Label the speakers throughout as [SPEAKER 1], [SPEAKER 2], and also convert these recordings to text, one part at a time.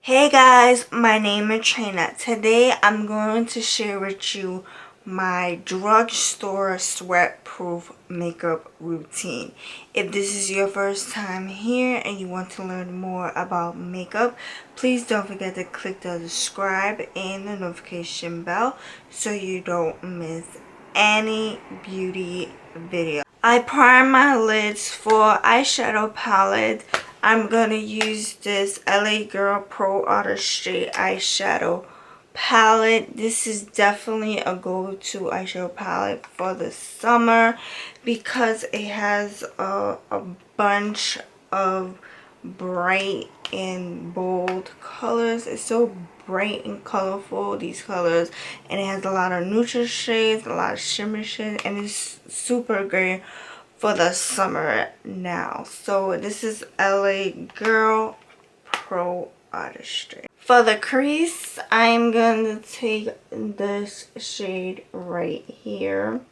[SPEAKER 1] Hey guys, my name is Trina. Today I'm going to share with you my drugstore sweat-proof makeup routine. If this is your first time here and you want to learn more about makeup, please don't forget to click the subscribe and the notification bell so you don't miss any beauty video. I prime my lids for eyeshadow palette. I'm going to use this LA Girl Pro Artistry eyeshadow palette. This is definitely a go-to eyeshadow palette for the summer because it has a bunch of bright and bold colors. It's so bright and colorful, these colors, and it has a lot of neutral shades, a lot of shimmer shades, and it's super great for the summer now. So this is LA Girl Pro Artistry. For the crease, I'm going to take this shade right here.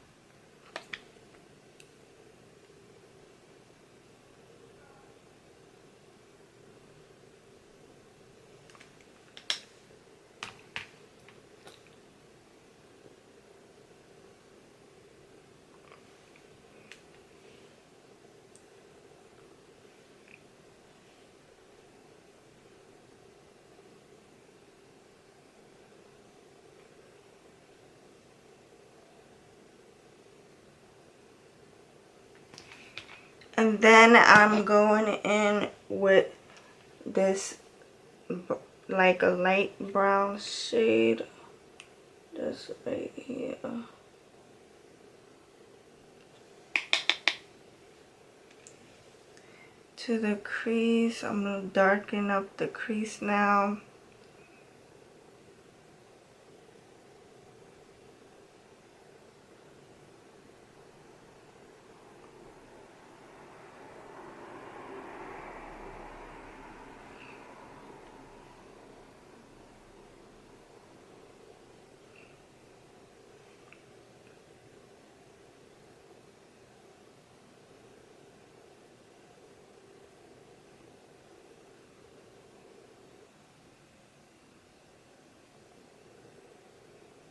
[SPEAKER 1] And then I'm going in with this like a light brown shade. This right here. To the crease. I'm going to darken up the crease now.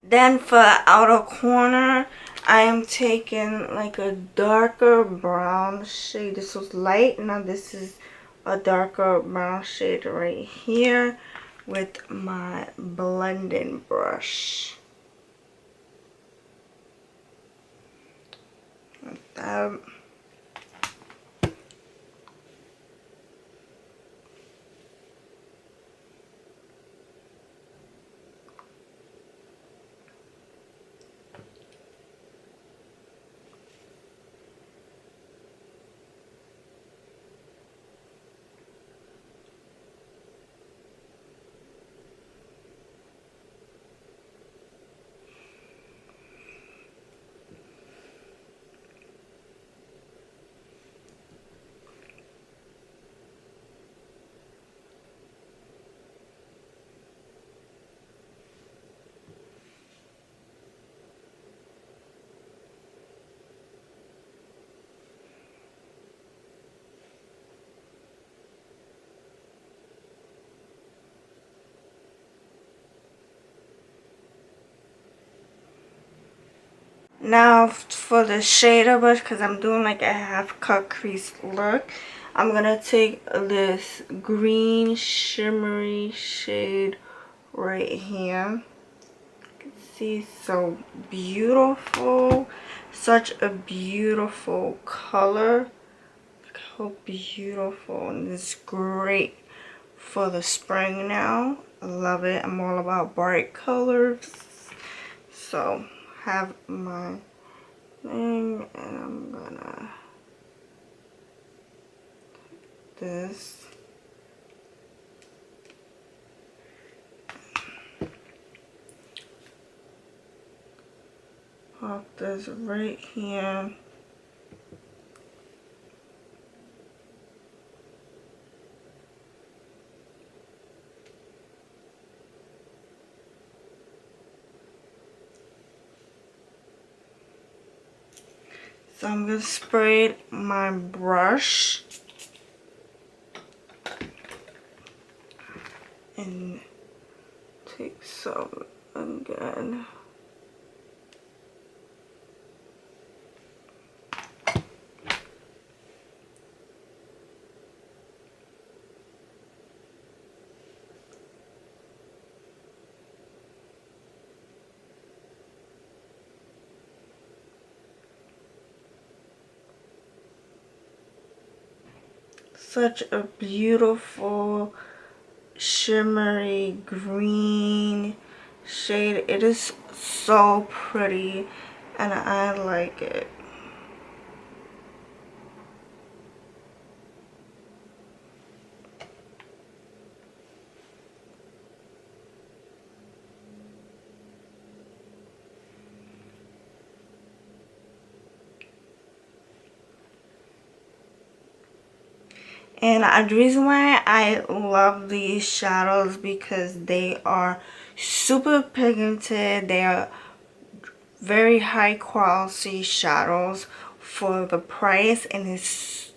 [SPEAKER 1] Then for the outer corner, I am taking like a darker brown shade. This was light. Now this is a darker brown shade right here with my blending brush. Like that. Now for the shader brush, because I'm doing like a half cut crease look, I'm going to take this green shimmery shade right here. You can see, so beautiful. Such a beautiful color. Look how beautiful. And it's great for the spring now. I love it. I'm all about bright colors. So have my thing, and I'm gonna take this. Pop this right here. So I'm going to spray my brush and take some again. Such a beautiful shimmery green shade. It is so pretty and I like it. And the reason why I love these shadows because they are super pigmented. They are very high quality shadows for the price, and it's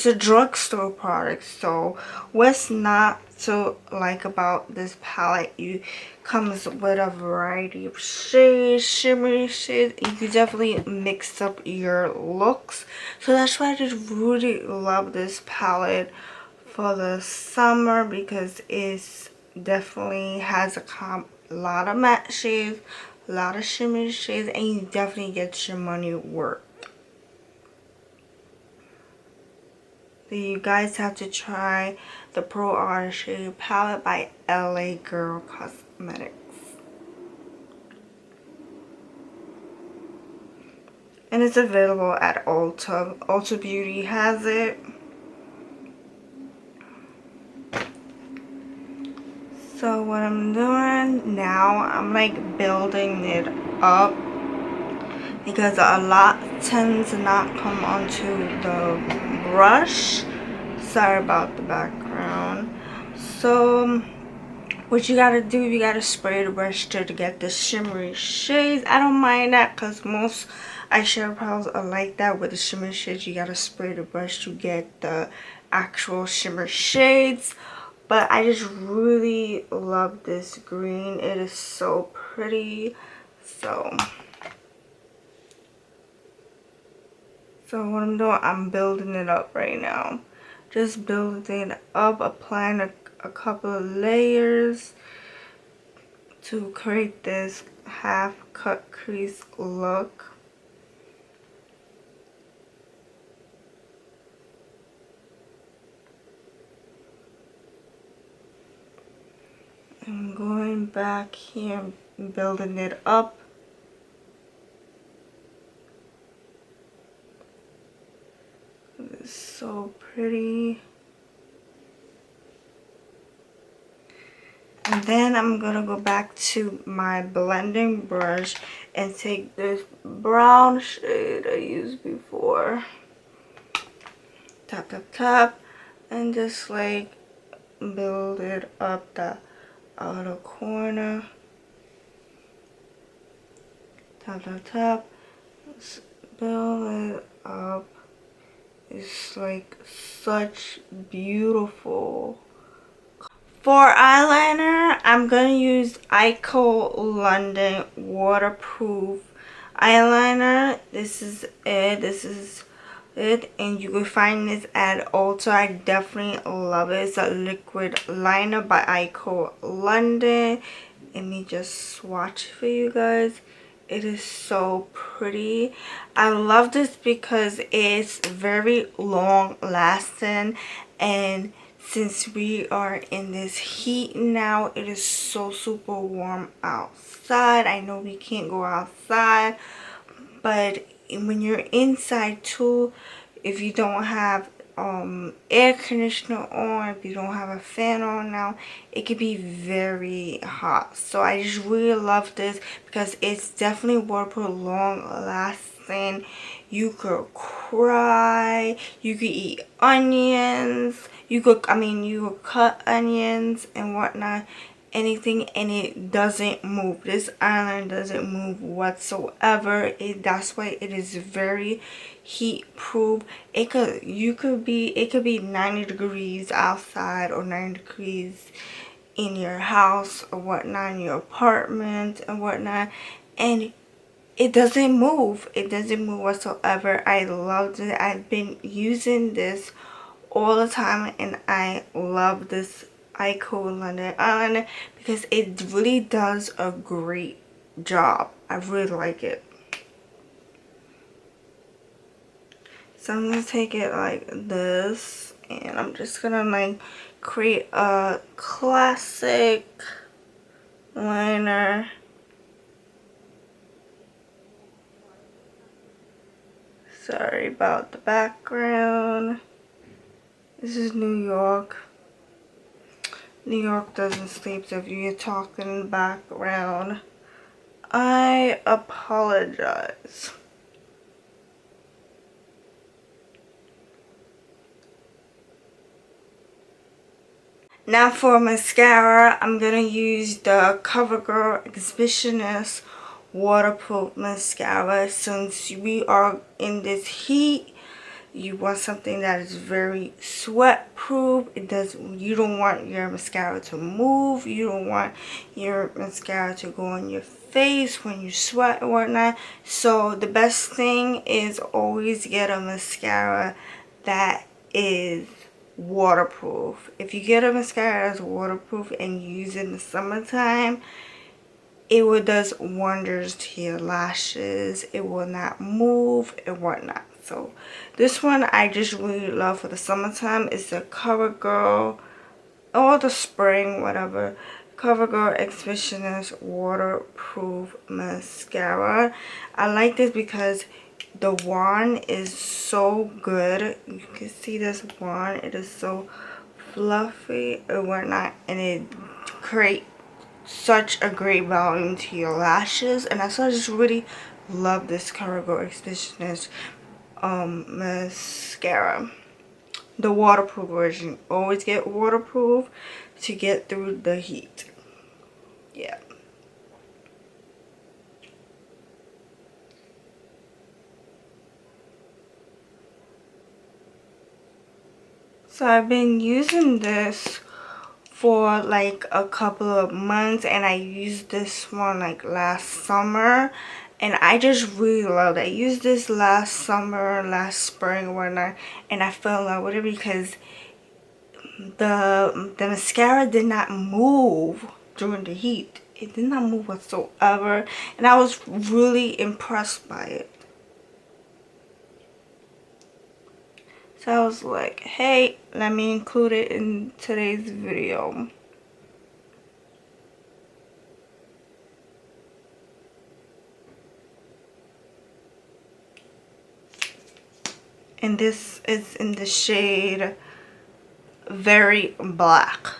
[SPEAKER 1] a drugstore product. So what's not to like about this palette? You comes with a variety of shades, shimmery shades. You could definitely mix up your looks. So that's why I just really love this palette for the summer, because it's definitely has a lot of matte shades, a lot of shimmery shades, and you definitely get your money worth. So you guys have to try the Pro Artistry palette by LA Girl Cosmetics. And it's available at Ulta. Ulta Beauty has it. So what I'm doing now, I'm like building it up, because a lot tends to not come onto the brush. Sorry about the background. So what you gotta do, you gotta spray the brush to get the shimmery shades. I don't mind that because most eyeshadow palettes are like that. With the shimmery shades, you gotta spray the brush to get the actual shimmer shades. But I just really love this green. It is so pretty. So what I'm doing, I'm building it up right now. Just building it up, applying a couple of layers to create this half cut crease look. I'm going back here, building it up. It's so pretty. And then I'm gonna go back to my blending brush and take this brown shade I used before. Tap, tap, tap. And just like build it up the outer corner. Tap, tap, tap. Just build it up. It's like such beautiful. For eyeliner, I'm going to use Eyeko London waterproof eyeliner. This is it. And you can find this at Ulta. I definitely love it. It's a liquid liner by Eyeko London. Let me just swatch it for you guys. It is so pretty. I love this because it's very long lasting, and since we are in this heat now, it is so super warm outside. I know we can't go outside, but when you're inside too, if you don't have air conditioner on, if you don't have a fan on now, it could be very hot. So I just really love this because it's definitely waterproof, long lasting. You could cry, you could eat onions, you could cut onions and whatnot, anything, and it doesn't move. This eyeliner doesn't move whatsoever. That's why it is very heat proof. It could be 90 degrees outside or 90 degrees in your house or whatnot, in your apartment and whatnot, and it doesn't move. It doesn't move whatsoever. I loved it. I've been using this all the time, and I love this Eyeko London eyeliner because it really does a great job. I really like it. So I'm gonna take it like this, and I'm just gonna like create a classic liner. Sorry about the background. This is New York. New York doesn't sleep, so if you hear talking in the background, I apologize. Now for mascara, I'm going to use the Covergirl Exhibionst waterproof mascara. Since we are in this heat, you want something that is very sweat proof. You don't want your mascara to move. You don't want your mascara to go on your face when you sweat and whatnot. So the best thing is always get a mascara that is waterproof. If you get a mascara that's waterproof and use it in the summertime, it does wonders to your lashes. It will not move and whatnot. So this one I just really love for the summertime. It's the Covergirl or the spring, whatever. Covergirl Exhibionst waterproof mascara. I like this because the wand is so good. You can see this wand. It is so fluffy and whatnot, and it creates such a great volume to your lashes. And that's why I just really love this Covergirl Exhibionst mascara. The waterproof version. Always get waterproof to get through the heat. Yeah. So I've been using this for like a couple of months, and I used this one like last summer, and I just really loved it. I used this last summer, last spring, whatnot, and I fell in love with it because the mascara did not move during the heat. It did not move whatsoever, and I was really impressed by it. So I was like, hey, let me include it in today's video. And this is in the shade Very Black.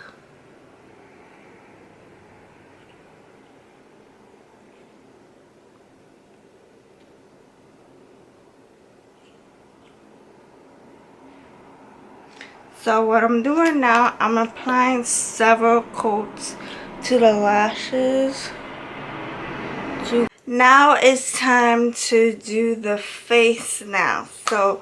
[SPEAKER 1] So what I'm doing now, I'm applying several coats to the lashes. Now it's time to do the face now. So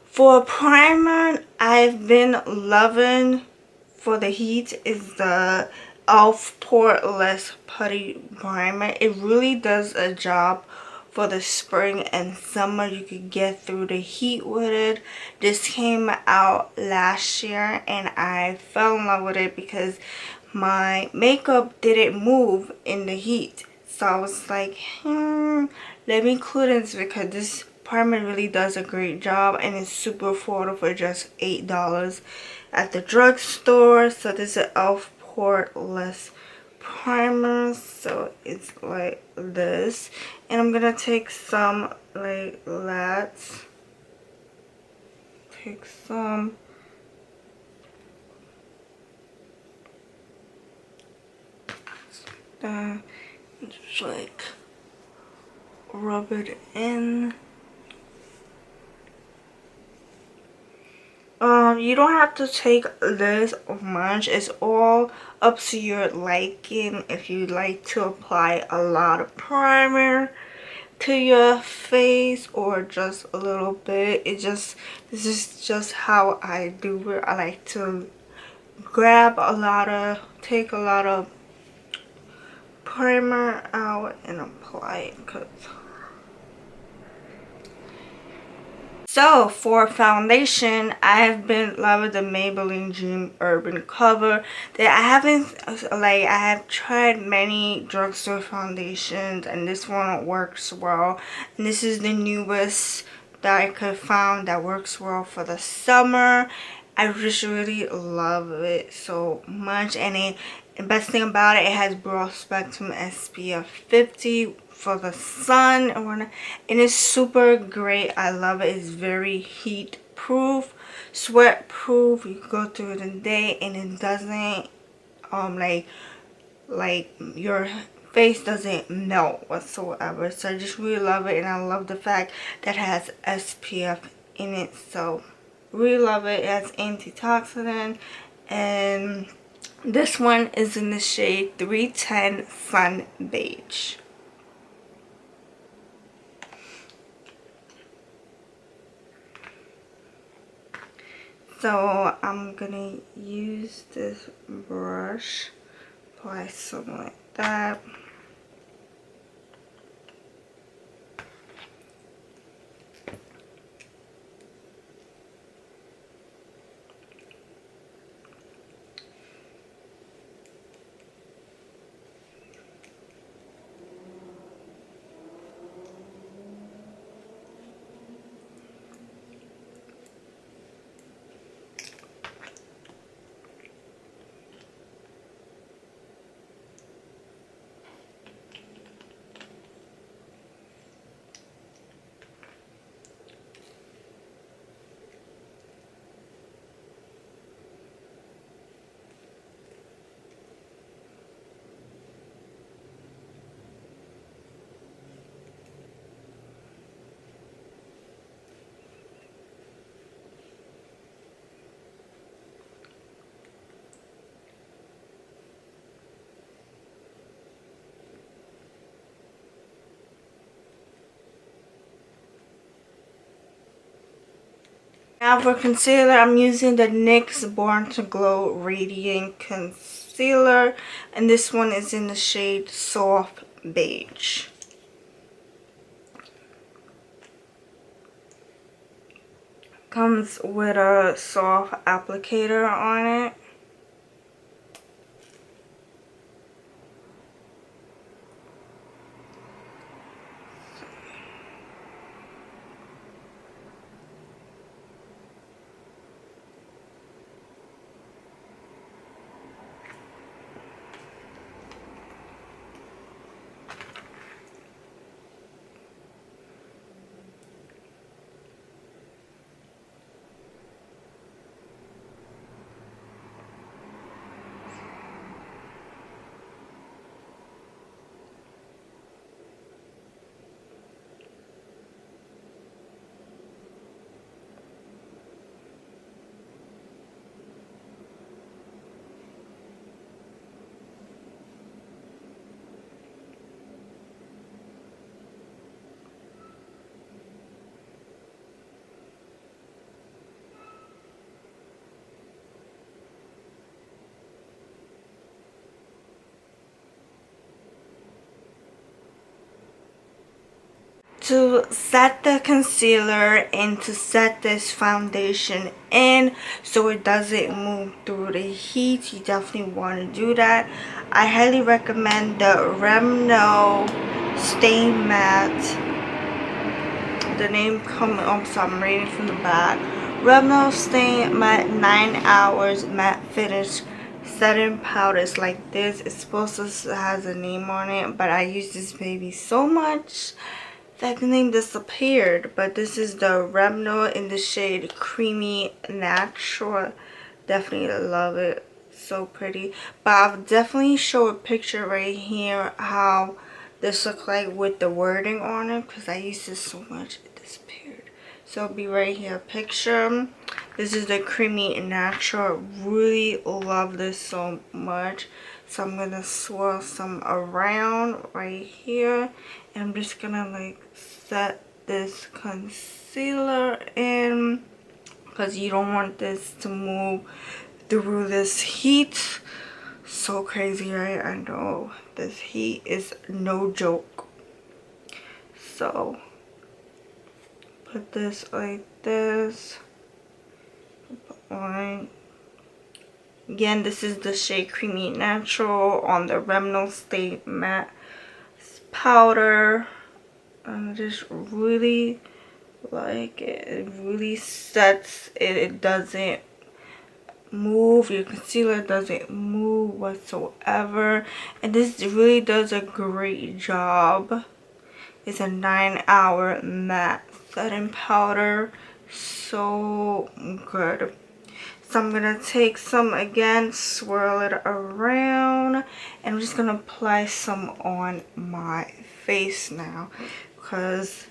[SPEAKER 1] for primer, I've been loving for the heat is the E.L.F. Poreless Putty primer. It really does a job for the spring and summer. You could get through the heat with it. This came out last year and I fell in love with it because my makeup didn't move in the heat. So I was like, let me include this because this primer really does a great job, and it's super affordable for just $8 at the drugstore. So this is an E.L.F. Poreless primer. So it's like this, and I'm gonna take some like that. Take some. Just like rub it in. You don't have to take this much. It's all up to your liking. If you like to apply a lot of primer to your face or just a little bit, this is just how I do it. I like to take a lot of primer out and apply it. So for foundation, I have been loving the Maybelline Dream Urban Cover. That I have tried many drugstore foundations, and this one works well. And this is the newest that I could find that works well for the summer. I just really love it so much, and the best thing about it has broad spectrum SPF 50 for the sun and whatnot, and it's super great. I love it. It's very heat proof, sweat proof. You can go through it in the day, and it doesn't like your face doesn't melt whatsoever. So I just really love it, and I love the fact that it has SPF in it. So really love it. It has antioxidant, and this one is in the shade 310 Sun Beige. So I'm gonna use this brush, apply something like that. Now for concealer, I'm using the NYX Born to Glow Radiant Concealer, and this one is in the shade Soft Beige. Comes with a soft applicator on it. To set the concealer and to set this foundation in so it doesn't move through the heat, you definitely want to do that. I highly recommend the Rimmel Stay Matte. The name coming up, so I'm reading from the back. Rimmel Stay Matte 9 Hours Matte Finish Setting Powder. It's like this. It's supposed to has a name on it, but I use this baby so much that the name disappeared. But this is the Rimmel in the shade Creamy Natural. Definitely love it. So pretty. But I'll definitely show a picture right here how this looks like with the wording on it, because I used this so much it disappeared. So it'll be right here, picture. This is the Creamy Natural. Really love this so much. So I'm gonna swirl some around right here, and I'm just gonna like set this concealer in, because you don't want this to move through this heat. So crazy, right? I know this heat is no joke. So put this like this. On. Again, this is the shade Creamy Natural on the Rimmel Stay Matte powder. I just really like it. It really sets it. It doesn't move. Your concealer doesn't move whatsoever, and this really does a great job. It's a 9-hour matte setting powder. So good. So I'm gonna take some again, swirl it around, and I'm just gonna apply some on my face now, because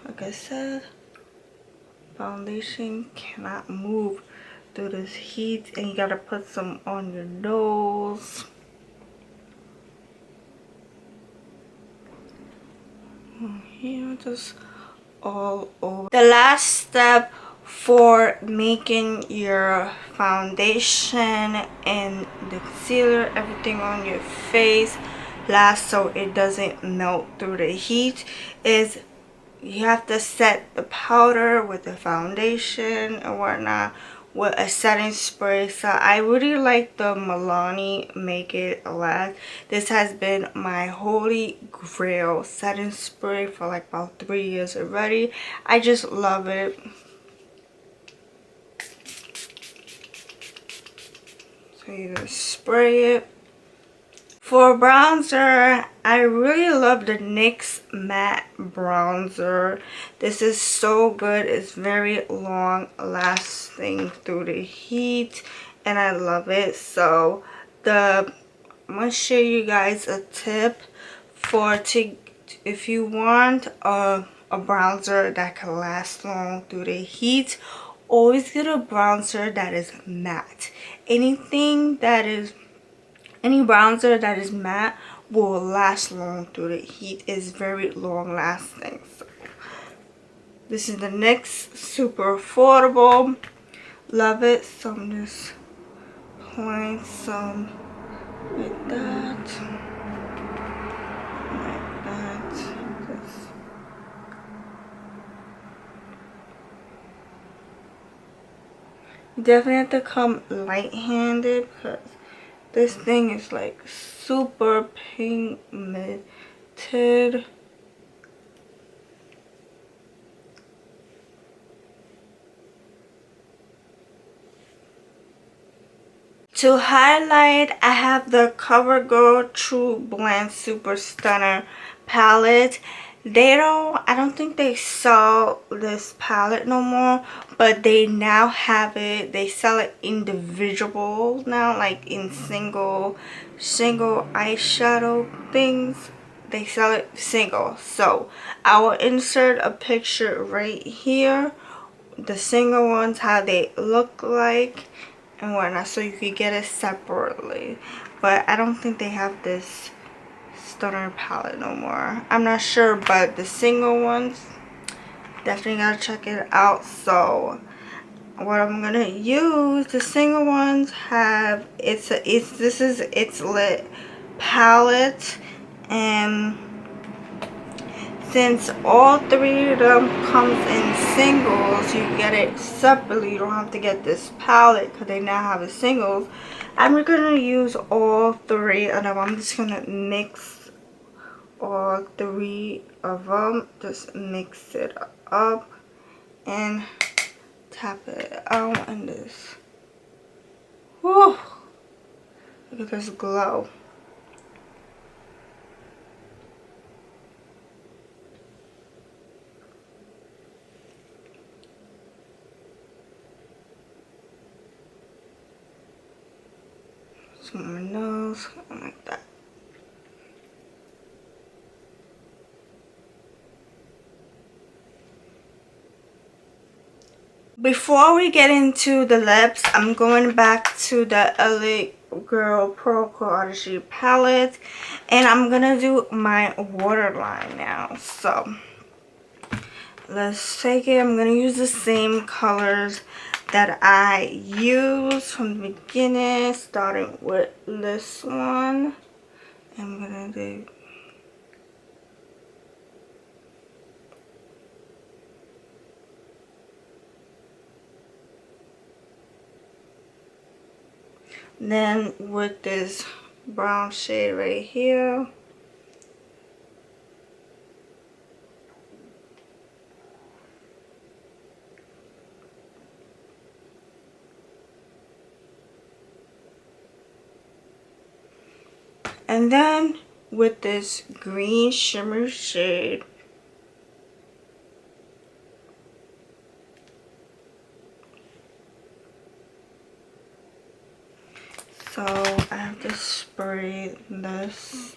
[SPEAKER 1] like I said, foundation cannot move through this heat, and you gotta put some on your nose. Here, just all over. The last step for making your foundation and the concealer, everything on your face last so it doesn't melt through the heat, is you have to set the powder with the foundation and whatnot with a setting spray. So I really like the Milani Make It Last. This has been my holy grail setting spray for like about 3 years already. I just love it. So you just spray it. For bronzer, I really love the NYX Matte Bronzer. This is so good. It's very long lasting through the heat, and I love it. So I'm gonna share you guys a tip if you want a bronzer that can last long through the heat. Always get a bronzer that is matte. Any bronzer that is matte will last long through the heat. It's very long lasting. So this is the NYX, super affordable. Love it. So I'm just applying some like that. Like that. Just you definitely have to come light-handed because this thing is like super pigmented. To highlight, I have the Covergirl True Blend Super Stunner palette. I don't think they sell this palette no more, but they now have it. They sell it individual now, like in single eyeshadow things. They sell it single. So I will insert a picture right here, the single ones, how they look like and whatnot, so you could get it separately. But I don't think they have this Stunner palette no more. I'm not sure, but the single ones, definitely gotta check it out. So what I'm gonna use, the single ones have this is It's Lit palette, and since all 3 of them comes in singles, you get it separately. You don't have to get this palette because they now have the singles. I'm gonna use all 3 of them. I'm just gonna mix all 3 of them. Just mix it up and tap it out in this. Whew. Look at this glow. On my nose, like that. Before we get into the lips, I'm going back to the LA Girl Pro Artistry palette, and I'm gonna do my waterline now. So let's take it. I'm gonna use the same colors that I use from the beginning, starting with this one. I'm gonna do then with this brown shade right here. And then with this green shimmer shade. So I have to spray this.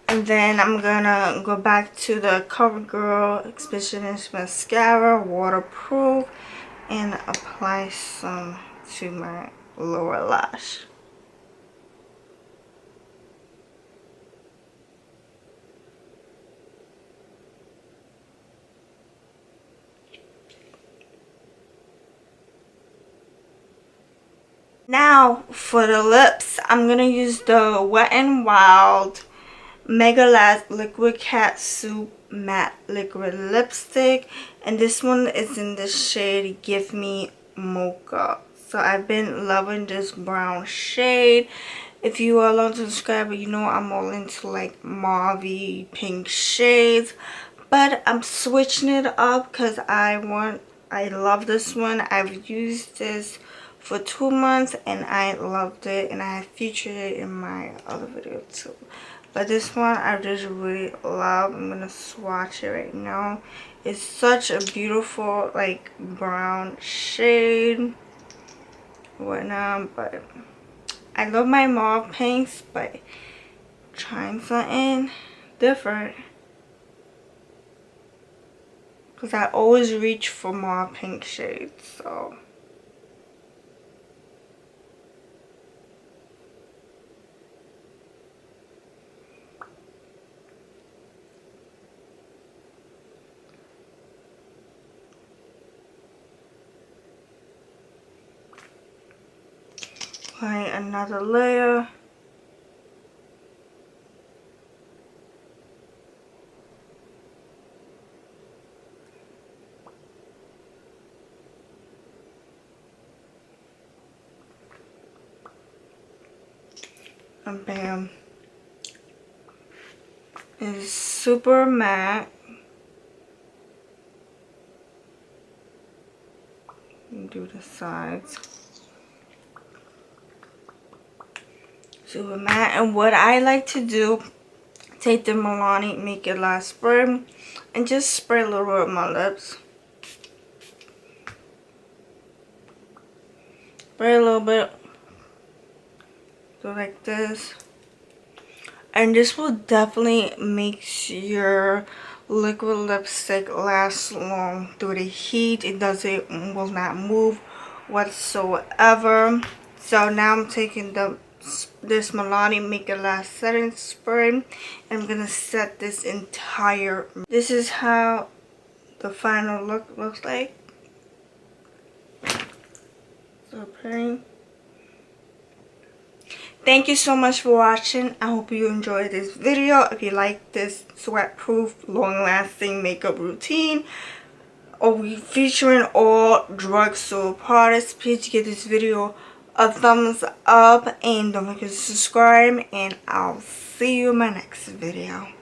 [SPEAKER 1] And then I'm gonna go back to the Covergirl Exhibionst Mascara, waterproof, and apply some to my lower lash. Now for the lips, I'm gonna use the Wet n Wild Mega Lash Liquid Catsuit Matte Liquid Lipstick, and this one is in the shade Give Me Mocha. So I've been loving this brown shade. If you are a long subscriber, you know I'm all into like mauve pink shades, but I'm switching it up because I love this one. I've used this for 2 months and I loved it, and I have featured it in my other video too. But this one I just really love. I'm gonna swatch it right now. It's such a beautiful like brown shade, whatnot. But I love my mauve pinks, but trying something different because I always reach for mauve pink shades. So apply another layer. And bam. It's super matte. Do the sides. Super matte. And what I like to do, take the Milani Make It Last spray and just spray a little bit on my lips. Spray a little bit. Go like this. And this will definitely make your liquid lipstick last long through the heat. It will not move whatsoever. So now I'm taking this Milani Make It Last setting spray, and I'm gonna set this entire. This is how the final look looks like. So pretty. Thank you so much for watching. I hope you enjoyed this video. If you like this sweat-proof, long-lasting makeup routine, or featuring all drugstore products, please give this video a thumbs up and don't forget to subscribe, and I'll see you in my next video.